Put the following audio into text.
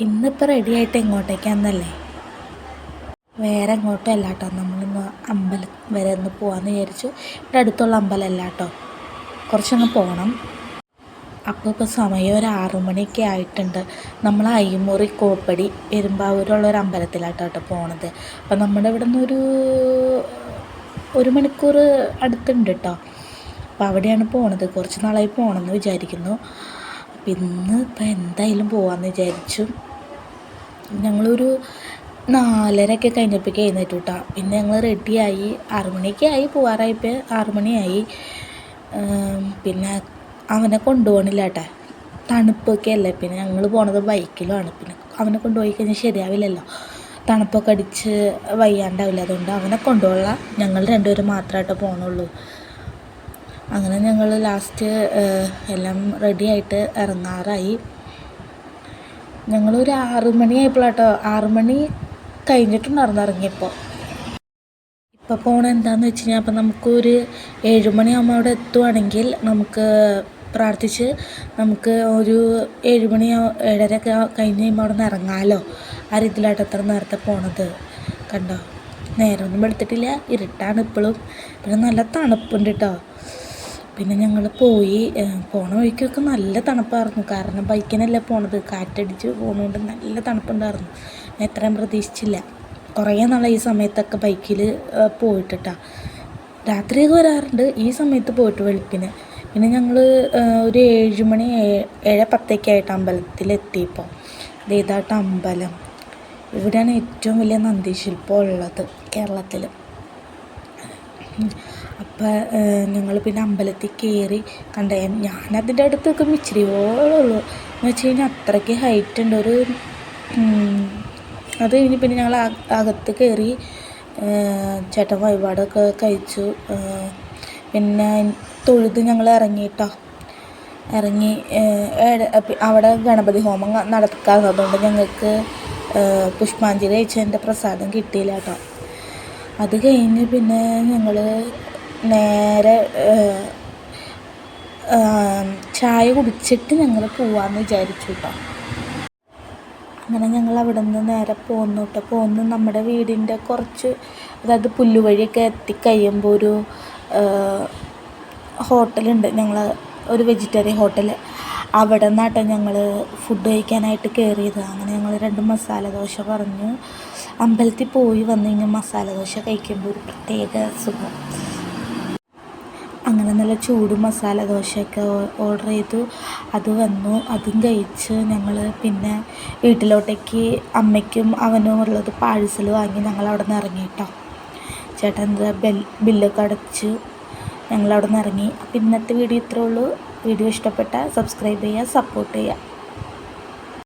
ഇന്നിപ്പോൾ റെഡിയായിട്ട് എങ്ങോട്ടേക്കാണെന്നല്ലേ? വേറെ എങ്ങോട്ടും അല്ല കേട്ടോ, നമ്മളിന്ന് അമ്പലം വരെ ഒന്ന് പോകാമെന്ന് വിചാരിച്ചു. ഇവിടെ അടുത്തുള്ള അമ്പലമല്ല കേട്ടോ, കുറച്ചങ്ങ് പോകണം. അപ്പോൾ സമയം ഒരു 6 മണിയൊക്കെ ആയിട്ടുണ്ട്. നമ്മൾ അയ്മുറി കോപ്പടി പെരുമ്പാവൂരുള്ളൊരു അമ്പലത്തിലാട്ടോ കേട്ടോ പോണത്. അപ്പം നമ്മുടെ ഇവിടെ നിന്നൊരു 1 മണിക്കൂർ അടുത്തുണ്ട് കേട്ടോ. അപ്പോൾ അവിടെയാണ് പോണത്. കുറച്ച് നാളായി പോകണമെന്ന് വിചാരിക്കുന്നു. അപ്പം ഇന്ന് ഇപ്പം എന്തായാലും പോകാമെന്ന് വിചാരിച്ചു. ഞങ്ങളൊരു 4:30 കഴിഞ്ഞപ്പോഴേക്ക് എഴുന്നേറ്റു കേട്ടോ. പിന്നെ ഞങ്ങൾ റെഡിയായി 6 മണിയൊക്കെ ആയി, പോകാറായപ്പോൾ 6 മണിയായി. പിന്നെ അവനെ കൊണ്ടുപോകണില്ല കേട്ടോ, തണുപ്പൊക്കെ അല്ലേ. പിന്നെ ഞങ്ങൾ പോണത് ബൈക്കിലുമാണ്. പിന്നെ അവനെ കൊണ്ടുപോയി കഴിഞ്ഞാൽ ശരിയാവില്ലല്ലോ, തണുപ്പൊക്കെ അടിച്ച് വയ്യാണ്ടാവില്ല. അതുകൊണ്ട് അവനെ കൊണ്ടുപോകാം, ഞങ്ങൾ രണ്ടുപേരും മാത്രമായിട്ട് പോകണുള്ളൂ. അങ്ങനെ ഞങ്ങൾ ലാസ്റ്റ് എല്ലാം റെഡിയായിട്ട് ഇറങ്ങാറായി. ഞങ്ങളൊരു 6 മണിയായപ്പോഴാട്ടോ, 6 മണി കഴിഞ്ഞിട്ടുണ്ടായിരുന്നു ഇറങ്ങിയപ്പോൾ. ഇപ്പോൾ പോകണം എന്താണെന്ന് വെച്ച് കഴിഞ്ഞാൽ, അപ്പം നമുക്കൊരു 7 മണിയാകുമ്പോൾ അവിടെ എത്തുവാണെങ്കിൽ നമുക്ക് പ്രാർത്ഥിച്ച് നമുക്ക് ഒരു 7 മണി 7:30 കഴിഞ്ഞ് കഴിയുമ്പോൾ അവിടെ നിന്ന് ഇറങ്ങാമല്ലോ. ആ രീതിയിലായിട്ട് എത്ര നേരത്തെ പോണത് കണ്ടോ. നേരമൊന്നും വെളുത്തിട്ടില്ല, ഇരുട്ടാണ് ഇപ്പോഴും. പിന്നെ നല്ല തണുപ്പുണ്ട് കേട്ടോ. പിന്നെ ഞങ്ങൾ പോയി. പോണ വഴിക്കൊക്കെ നല്ല തണുപ്പായിരുന്നു, കാരണം ബൈക്കിനല്ല പോണത്, കാറ്റടിച്ച് പോകുന്നതുകൊണ്ട് നല്ല തണുപ്പുണ്ടായിരുന്നു. ഞാൻ എത്രയും പ്രതീക്ഷിച്ചില്ല. കുറേ നാളായി ഈ സമയത്തൊക്കെ ബൈക്കിൽ പോയിട്ടാ. രാത്രിയൊക്കെ വരാറുണ്ട്, ഈ സമയത്ത് പോയിട്ട് വെളുപ്പിന്. പിന്നെ ഞങ്ങൾ ഒരു 7 മണി 7:10 ആയിട്ട് അമ്പലത്തിലെത്തിയപ്പോൾ. ഇതായിട്ട് അമ്പലം, ഇവിടെയാണ് ഏറ്റവും വലിയ നന്ദീശില്പം ഉള്ളത് കേരളത്തിൽ. അപ്പോൾ ഞങ്ങൾ പിന്നെ അമ്പലത്തിൽ കയറി കണ്ടേ. ഞാനതിൻ്റെ അടുത്തൊക്കെ ഇച്ചിരിയോളേ ഉള്ളൂ എന്ന് വെച്ച് കഴിഞ്ഞാൽ അത്രയ്ക്ക് ഹൈറ്റ് ഉണ്ട്. അത് കഴിഞ്ഞ് പിന്നെ ഞങ്ങൾ അകത്ത് കയറി ചേട്ടൻ വഴിപാടൊക്കെ കഴിച്ചു. പിന്നെ തൊഴുത് ഞങ്ങൾ ഇറങ്ങിയിട്ടോ. ഇറങ്ങി അവിടെ ഗണപതി ഹോമം നടക്കാറ്, അതുകൊണ്ട് ഞങ്ങൾക്ക് പുഷ്പാഞ്ജലി കഴിച്ചതിൻ്റെ പ്രസാദം കിട്ടിയില്ല കേട്ടോ. അത് കഴിഞ്ഞ് പിന്നെ ഞങ്ങൾ നേരെ ചായ കുടിച്ചിട്ട് ഞങ്ങൾ പോവാമെന്ന് വിചാരിച്ചു കേട്ടോ. അങ്ങനെ ഞങ്ങൾ അവിടെ നിന്ന് നേരെ പോന്നു കേട്ടോ. പോന്ന് നമ്മുടെ വീടിൻ്റെ കുറച്ച്, അതായത് പുല്ലുവഴിയൊക്കെ എത്തിക്കഴിയുമ്പോൾ ഒരു ഹോട്ടലുണ്ട്, ഞങ്ങൾ ഒരു വെജിറ്റേറിയൻ ഹോട്ടൽ. അവിടെ നിന്നാട്ടോ ഞങ്ങൾ ഫുഡ് കഴിക്കാനായിട്ട് കയറിയത്. അങ്ങനെ ഞങ്ങൾ 2 മസാല ദോശ പറഞ്ഞു. അമ്പലത്തിൽ പോയി വന്നു കഴിഞ്ഞാൽ മസാല ദോശ കഴിക്കുമ്പോൾ ഒരു പ്രത്യേക സുഖം. അങ്ങനെ നല്ല ചൂട് മസാല ദോശയൊക്കെ ഓർഡർ ചെയ്തു. അത് വന്നു, അതും കഴിച്ച് ഞങ്ങൾ പിന്നെ വീട്ടിലോട്ടേക്ക് അമ്മയ്ക്കും അവനും ഉള്ളത് പാഴ്സൽ വാങ്ങി ഞങ്ങൾ അവിടെ നിന്ന് ഇറങ്ങി കേട്ടോ. ചേട്ടൻ എന്താ ബില്ലൊക്കെ അടച്ചു ഞങ്ങളവിടെ നിന്ന് ഇറങ്ങി. അപ്പം ഇന്നത്തെ വീഡിയോ ഇത്രേ ഉള്ളൂ. വീഡിയോ ഇഷ്ടപ്പെട്ടാൽ സബ്സ്ക്രൈബ് ചെയ്യുക, സപ്പോർട്ട് ചെയ്യുക.